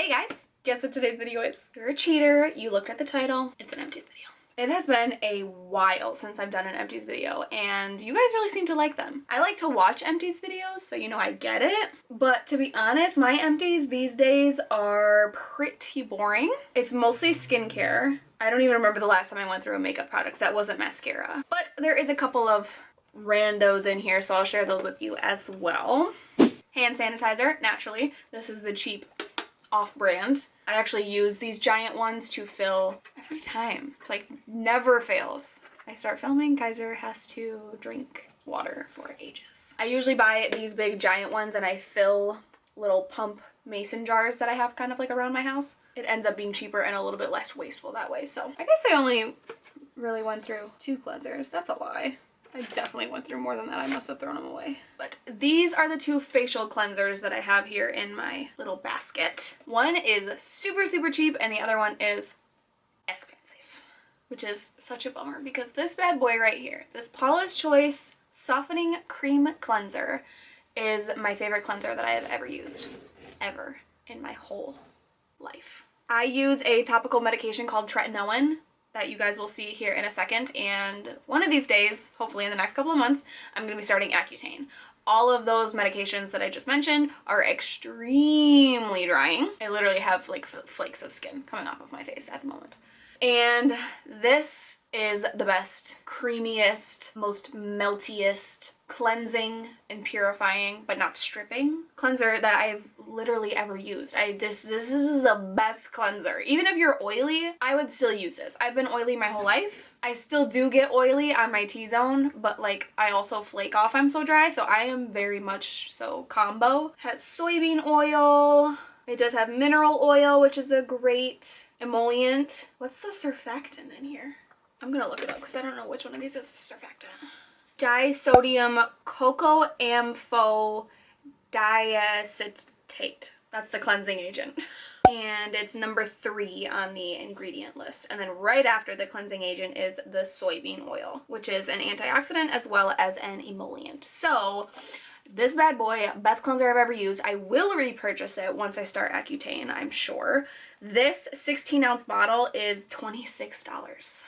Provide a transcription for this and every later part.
Hey guys, guess what today's video is? You're a cheater, you looked at the title, it's an Empties video. It has been a while since I've done an Empties video, and you guys really seem to like them. I like to watch Empties videos, so you know I get it, but to be honest, my Empties these days are pretty boring. It's mostly skincare. I don't even remember the last time I went through a makeup product that wasn't mascara, but there is a couple of randos in here, so I'll share those with you as well. Hand sanitizer, naturally. This is the cheap off-brand. I actually use these giant ones to fill every time. It's like never fails. I start filming, Kaiser has to drink water for ages. I usually buy these big giant ones and I fill little pump mason jars that I have kind of like around my house. It ends up being cheaper and a little bit less wasteful that way. So I guess I only really went through 2 cleansers. That's a lie. I definitely went through more than that. I must have thrown them away. But these are the 2 facial cleansers that I have here in my little basket. One is super, super cheap and the other one is expensive, which is such a bummer because this bad boy right here, this Paula's Choice Softening Cream Cleanser, is my favorite cleanser that I have ever used. Ever in my whole life. I use a topical medication called Tretinoin that you guys will see here in a second, and one of these days, hopefully in the next couple of months, I'm going to be starting Accutane. All of those medications that I just mentioned are extremely drying. I literally have like flakes of skin coming off of my face at the moment. And this is the best, creamiest, most meltiest, cleansing and purifying, but not stripping, cleanser that I've literally ever used. This is the best cleanser. Even if you're oily, I would still use this. I've been oily my whole life. I still do get oily on my T-zone, but like I also flake off, I'm so dry, so I am very much so combo. It has soybean oil. It does have mineral oil, which is a great emollient. What's the surfactant in here? I'm gonna look it up because I don't know which one of these is the surfactant. Disodium cocoamphodiacetate. That's the cleansing agent. And it's number 3 on the ingredient list. And then right after the cleansing agent is the soybean oil, which is an antioxidant as well as an emollient. So this bad boy, best cleanser I've ever used. I will repurchase it once I start Accutane, I'm sure. This 16-ounce bottle is $26.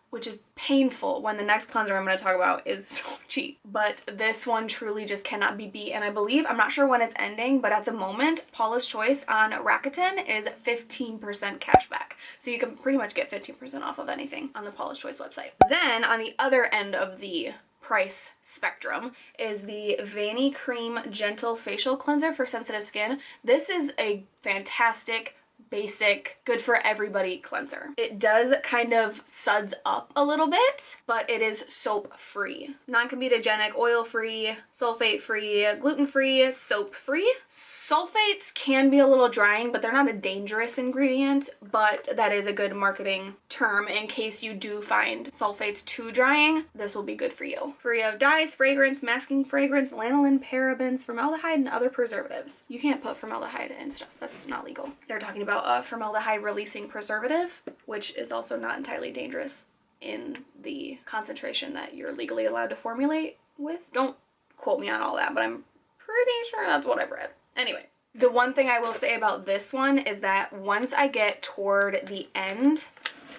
Which is painful when the next cleanser I'm going to talk about is so cheap. But this one truly just cannot be beat. And I believe, I'm not sure when it's ending, but at the moment, Paula's Choice on Rakuten is 15% cash back. So you can pretty much get 15% off of anything on the Paula's Choice website. Then on the other end of the price spectrum is the Vani Cream Gentle Facial Cleanser for sensitive skin. This is a fantastic, basic, good for everybody cleanser. It does kind of suds up a little bit, but it is soap free. Non-comedogenic, oil free, sulfate free, gluten free, soap free. Sulfates can be a little drying, but they're not a dangerous ingredient, but that is a good marketing term in case you do find sulfates too drying. This will be good for you. Free of dyes, fragrance, masking fragrance, lanolin, parabens, formaldehyde, and other preservatives. You can't put formaldehyde in stuff. That's not legal. They're talking about a formaldehyde releasing preservative, which is also not entirely dangerous in the concentration that you're legally allowed to formulate with. Don't quote me on all that, but I'm pretty sure that's what I've read. Anyway, the one thing I will say about this one is that once I get toward the end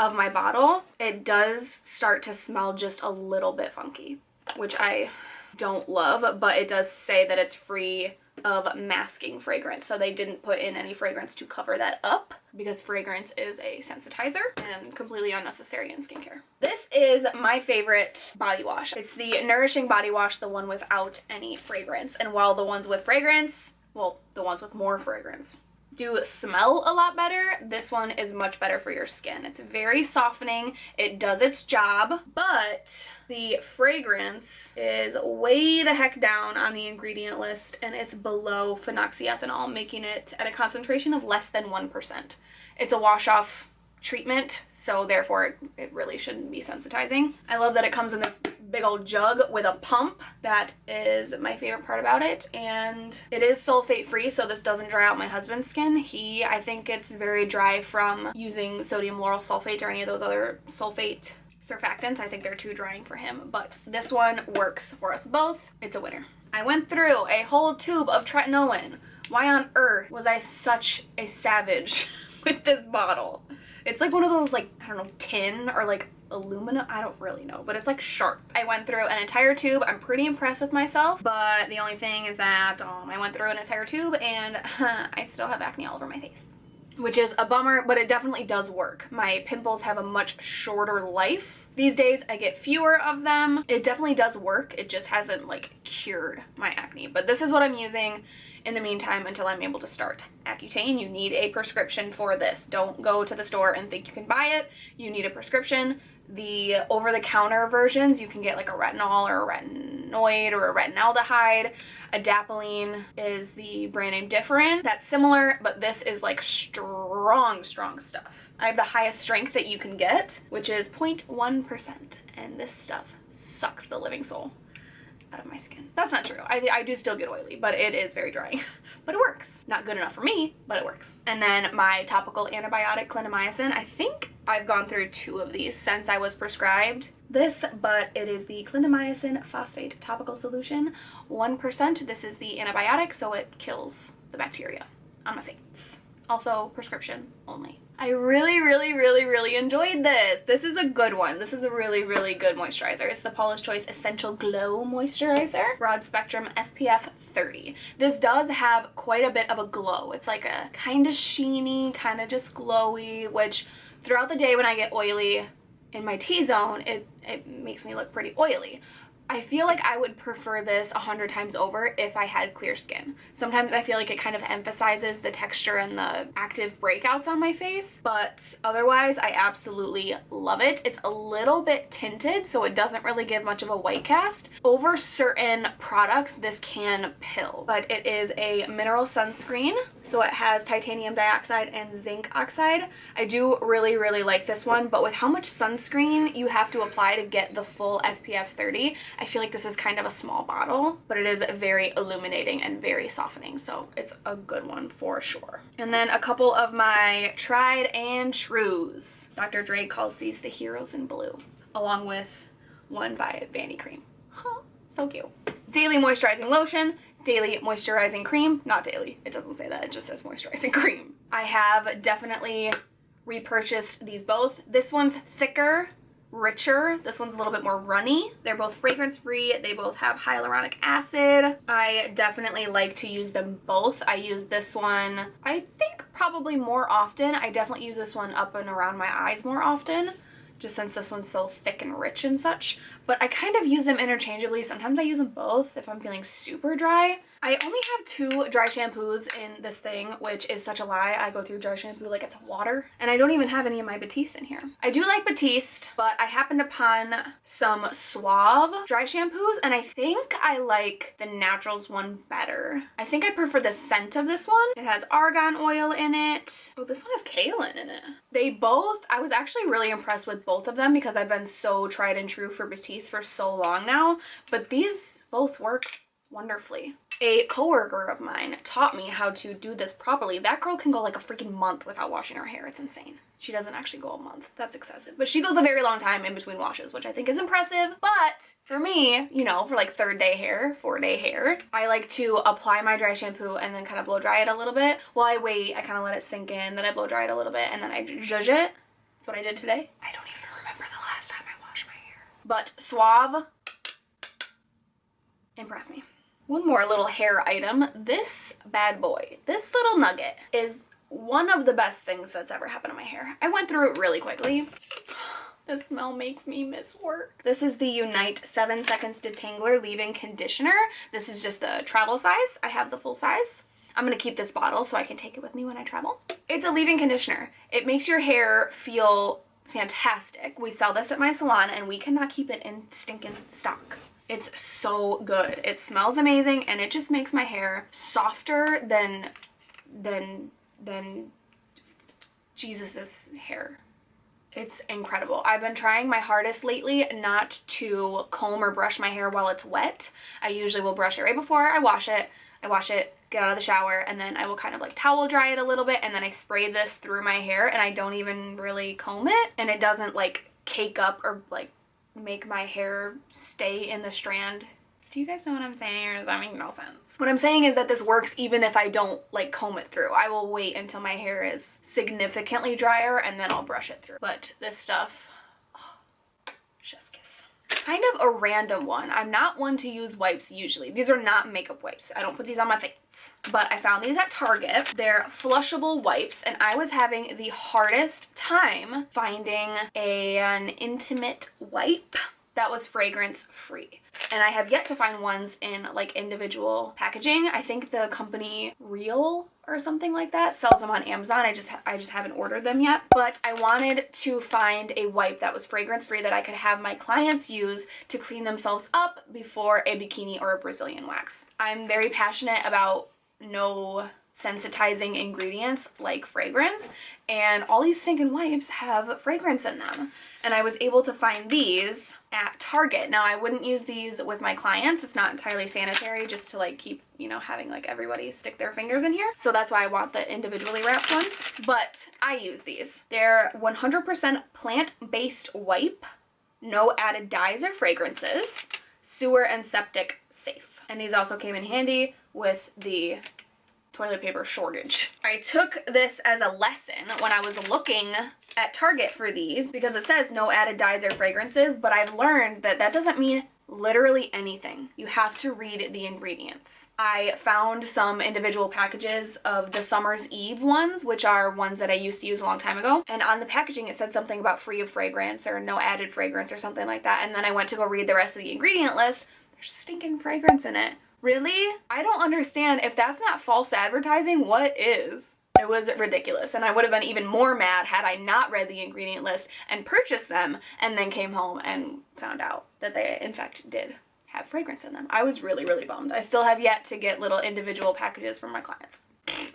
of my bottle, it does start to smell just a little bit funky, which I don't love, but it does say that it's free of masking fragrance, so they didn't put in any fragrance to cover that up because fragrance is a sensitizer and completely unnecessary in skincare. This is my favorite body wash. It's the Nourishing Body Wash, the one without any fragrance, and while the ones with fragrance, well, the ones with more fragrance do smell a lot better, this one is much better for your skin. It's very softening, it does its job, but the fragrance is way the heck down on the ingredient list and it's below phenoxyethanol, making it at a concentration of less than 1%. It's a wash-off treatment, so therefore it really shouldn't be sensitizing. I love that it comes in this big old jug with a pump. That is my favorite part about it, and it is sulfate free, so this doesn't dry out my husband's skin. I think it's very dry from using sodium lauryl sulfate or any of those other sulfate surfactants. I think they're too drying for him, but this one works for us both. It's a winner. I went through a whole tube of tretinoin. Why on earth was I such a savage with this bottle? It's like one of those, like, I don't know, tin or like aluminum, I don't really know, but it's like sharp. I went through an entire tube. I'm pretty impressed with myself, but the only thing is that I went through an entire tube and I still have acne all over my face, which is a bummer, but it definitely does work. My pimples have a much shorter life. These days I get fewer of them. It definitely does work. It just hasn't like cured my acne, but this is what I'm using in the meantime until I'm able to start Accutane. You need a prescription for this. Don't go to the store and think you can buy it. You need a prescription. The over-the-counter versions, you can get like a retinol or a retinoid or a retinaldehyde. Adapalene is the brand name different. That's similar, but this is like strong stuff. I have the highest strength that you can get, which is 0.1%, and this stuff sucks the living soul out of my skin. That's not true. I do still get oily, but it is very dry. But it works. Not good enough for me, but it works. And then my topical antibiotic, Clindamycin. I think I've gone through 2 of these since I was prescribed this, but it is the clindamycin phosphate topical solution, 1%. This is the antibiotic, so it kills the bacteria on my face. Also prescription only. I really enjoyed this. This is a good one. This is a really good moisturizer. It's the Paula's Choice Essential Glow Moisturizer, broad spectrum SPF 30. This does have quite a bit of a glow. It's like a kind of sheeny, kind of just glowy, which throughout the day when I get oily in my T-zone, it makes me look pretty oily. I feel like I would prefer this 100 times over if I had clear skin. Sometimes I feel like it kind of emphasizes the texture and the active breakouts on my face, but otherwise I absolutely love it. It's a little bit tinted, so it doesn't really give much of a white cast. Over certain products, this can pill, but it is a mineral sunscreen, so it has titanium dioxide and zinc oxide. I do really like this one, but with how much sunscreen you have to apply to get the full SPF 30, I feel like this is kind of a small bottle, but it is very illuminating and very softening, so it's a good one for sure. And then a couple of my tried and trues. Dr. Dre calls these the heroes in blue, along with one by Vanity Cream. Huh, so cute. Daily moisturizing lotion, daily moisturizing cream. Not daily, it doesn't say that, it just says moisturizing cream. I have definitely repurchased these both. This one's thicker, richer. This one's a little bit more runny. They're both fragrance free. They both have hyaluronic acid. I definitely like to use them both. I use this one, I think, probably more often. I definitely use this one up and around my eyes more often, just since this one's so thick and rich and such. But I kind of use them interchangeably. Sometimes I use them both if I'm feeling super dry. I only have 2 dry shampoos in this thing, which is such a lie. I go through dry shampoo like it's water, and I don't even have any of my Batiste in here. I do like Batiste, but I happened upon some Suave dry shampoos, and I think I like the Naturals one better. I think I prefer the scent of this one. It has argan oil in it. Oh, this one has kaolin in it. They both, I was actually really impressed with both of them because I've been so tried and true for Batiste for so long now, but these both work wonderfully. A coworker of mine taught me how to do this properly. That girl can go like a freaking month without washing her hair. It's insane. She doesn't actually go a month. That's excessive. But she goes a very long time in between washes, which I think is impressive. But for me, you know, for like 3rd day hair, 4-day hair, I like to apply my dry shampoo and then kind of blow dry it a little bit. While I wait, I kind of let it sink in, then I blow dry it a little bit, and then I zhuzh it. That's what I did today. I don't even remember the last time I washed my hair. But Suave, impress me. One more little hair item. This bad boy, this little nugget is one of the best things that's ever happened to my hair. I went through it really quickly. The smell makes me miss work. This is the Unite 7 Seconds Detangler Leave-In Conditioner. This is just the travel size. I have the full size. I'm gonna keep this bottle so I can take it with me when I travel. It's a leave-in conditioner. It makes your hair feel fantastic. We sell this at my salon and we cannot keep it in stinking stock. It's so good. It smells amazing and it just makes my hair softer than Jesus's hair. It's incredible. I've been trying my hardest lately not to comb or brush my hair while it's wet. I usually will brush it right before I wash it. Get out of the shower, and then I will kind of like towel dry it a little bit, and then I spray this through my hair and I don't even really comb it, and it doesn't like cake up or like make my hair stay in the strand Do you guys know what I'm saying, or does that make no sense? What I'm saying is that this works even if I don't like comb it through. I will wait until my hair is significantly drier and then I'll brush it through. But this stuff, oh, chef's kiss. Kind of a random one. I'm not one to use wipes usually. These are not makeup wipes. I don't put these on my face. But I found these at Target. They're flushable wipes, and I was having the hardest time finding an intimate wipe that was fragrance free. And I have yet to find ones in like individual packaging. I think the company Real or something like that sells them on Amazon. I just haven't ordered them yet. But I wanted to find a wipe that was fragrance free that I could have my clients use to clean themselves up before a bikini or a Brazilian wax. I'm very passionate about no sensitizing ingredients like fragrance, and all these stinking wipes have fragrance in them. And I was able to find these at Target. Now, I wouldn't use these with my clients. It's not entirely sanitary, just to like keep, you know, having like everybody stick their fingers in here. So that's why I want the individually wrapped ones. But I use these. They're 100% plant-based wipe, no added dyes or fragrances, sewer and septic safe. And these also came in handy with the toilet paper shortage. I took this as a lesson when I was looking at Target for these, because it says no added dyes or fragrances, but I've learned that that doesn't mean literally anything. You have to read the ingredients. I found some individual packages of the Summer's Eve ones, which are ones that I used to use a long time ago. And on the packaging, it said something about free of fragrance or no added fragrance or something like that. And then I went to go read the rest of the ingredient list. There's stinking fragrance in it. Really? I don't understand. If that's not false advertising, what is? It was ridiculous, and I would have been even more mad had I not read the ingredient list and purchased them and then came home and found out that they in fact did have fragrance in them. I was really, really bummed. I still have yet to get little individual packages from my clients.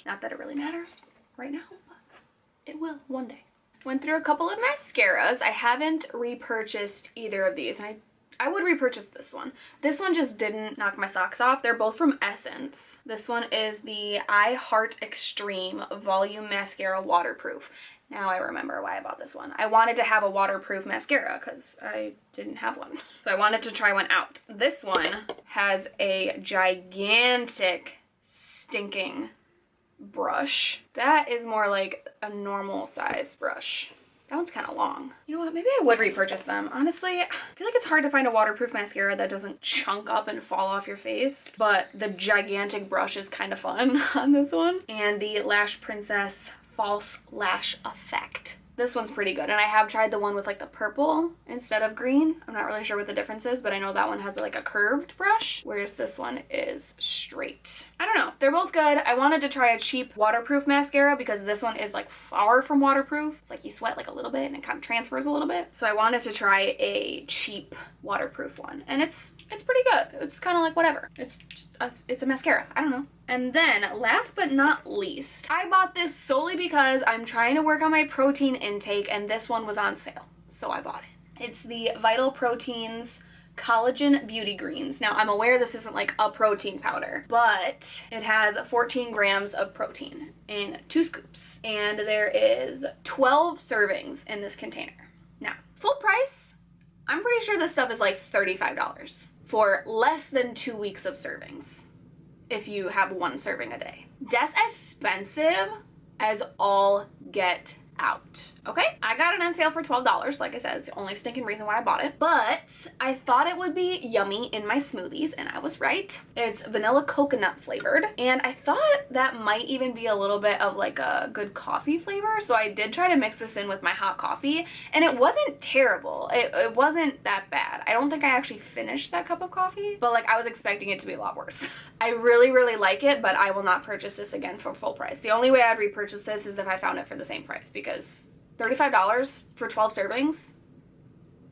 Not that it really matters right now, but it will one day. Went through a couple of mascaras. I haven't repurchased either of these, and I would repurchase this one. This one just didn't knock my socks off. They're both from Essence. This one is the I Heart Extreme Volume Mascara Waterproof. Now I remember why I bought this one. I wanted to have a waterproof mascara because I didn't have one. So I wanted to try one out. This one has a gigantic stinking brush. That is more like a normal size brush. That one's kind of long. You know what? Maybe I would repurchase them. Honestly, I feel like it's hard to find a waterproof mascara that doesn't chunk up and fall off your face. But the gigantic brush is kind of fun on this one. And the Lash Princess False Lash Effect. This one's pretty good. And I have tried the one with like the purple instead of green. I'm not really sure what the difference is, but I know that one has like a curved brush, whereas this one is straight. I don't know. They're both good. I wanted to try a cheap waterproof mascara because this one is like far from waterproof. It's like you sweat like a little bit and it kind of transfers a little bit. So I wanted to try a cheap waterproof one, and it's pretty good. It's kind of like whatever. It's a mascara. I don't know. And then last but not least, I bought this solely because I'm trying to work on my protein intake, and this one was on sale, so I bought it. It's the Vital Proteins Collagen Beauty Greens. Now, I'm aware this isn't like a protein powder, but it has 14 grams of protein in 2 scoops, and there is 12 servings in this container. Now, full price, I'm pretty sure this stuff is like $35 for less than 2 weeks of servings if you have 1 serving a day. That's expensive as all get out. Okay, I got it on sale for $12. Like I said, it's the only stinking reason why I bought it. But I thought it would be yummy in my smoothies, and I was right. It's vanilla coconut flavored, and I thought that might even be a little bit of like a good coffee flavor. So I did try to mix this in with my hot coffee, and it wasn't terrible. It wasn't that bad. I don't think I actually finished that cup of coffee, but like I was expecting it to be a lot worse. I really, really like it, but I will not purchase this again for full price. The only way I'd repurchase this is if I found it for the same price, because $35 for 12 servings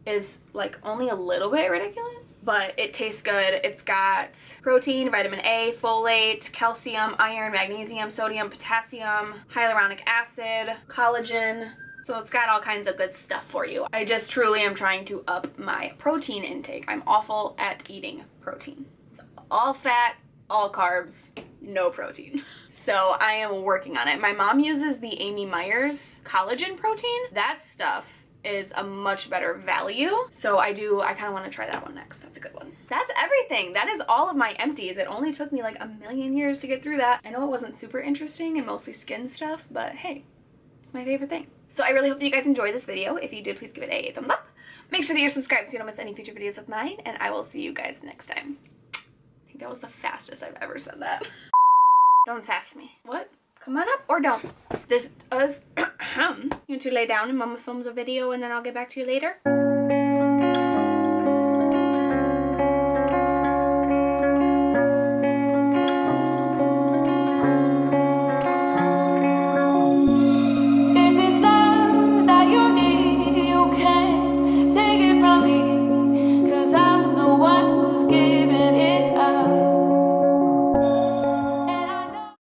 is like only a little bit ridiculous, but it tastes good. It's got protein, vitamin A, folate, calcium, iron, magnesium, sodium, potassium, hyaluronic acid, collagen. So it's got all kinds of good stuff for you. I just truly am trying to up my protein intake. I'm awful at eating protein. It's all fat, all carbs, no protein. So I am working on it. My mom uses the Amy Myers collagen protein. That stuff is a much better value. So I kind of want to try that one next. That's a good one. That's everything. everything. That is all of my empties. It only took me like a million years to get through that. I know it wasn't super interesting and mostly skin stuff, but hey, it's my favorite thing. So I really hope that you guys enjoyed this video. If you did, please give it a thumbs up. Make sure that you're subscribed so you don't miss any future videos of mine, and I will see you guys next time. I think that was the fastest I've ever said that. Don't sass me. What? Come on up or don't. This does. You want to lay down and Mama films a video and then I'll get back to you later?